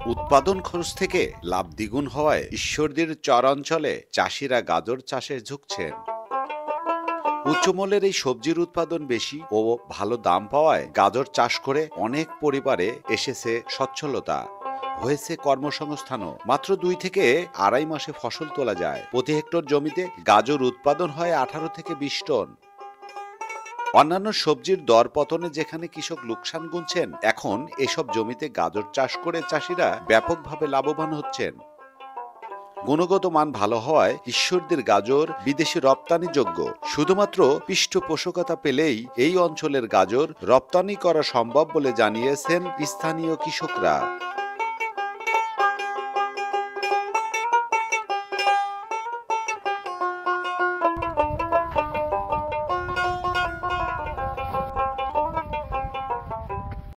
উৎপাদন খরচ থেকে লাভ দ্বিগুণ হওয়ায় ঈশ্বরদীর চরাঞ্চলে চাষিরা গাজর চাষে ঝুঁকছেন। উচ্চমূল্যের এই সবজির উৎপাদন বেশি ও ভালো দাম পাওয়ায় গাজর চাষ করে অনেক পরিবারে এসেছে সচ্ছলতা, হয়েছে কর্মসংস্থানও। মাত্র 2 থেকে আড়াই মাসে ফসল তোলা যায়। প্রতি হেক্টর জমিতে গাজর উৎপাদন হয় 18 থেকে 20 টন। অন্যান্য সবজির দর পতনে যেখানে কৃষক লোকসান গুনছেন, এখন এসব জমিতে গাজর চাষ করে চাষিরা ব্যাপকভাবে লাভবান হচ্ছেন। গুণগত মান ভালো হওয়ায় ঈশ্বরদীর গাজর বিদেশে রপ্তানিযোগ্য। শুধুমাত্র পৃষ্ঠপোষকতা পেলেই এই অঞ্চলের গাজর রপ্তানি করা সম্ভব বলে জানিয়েছেন স্থানীয় কৃষকরা।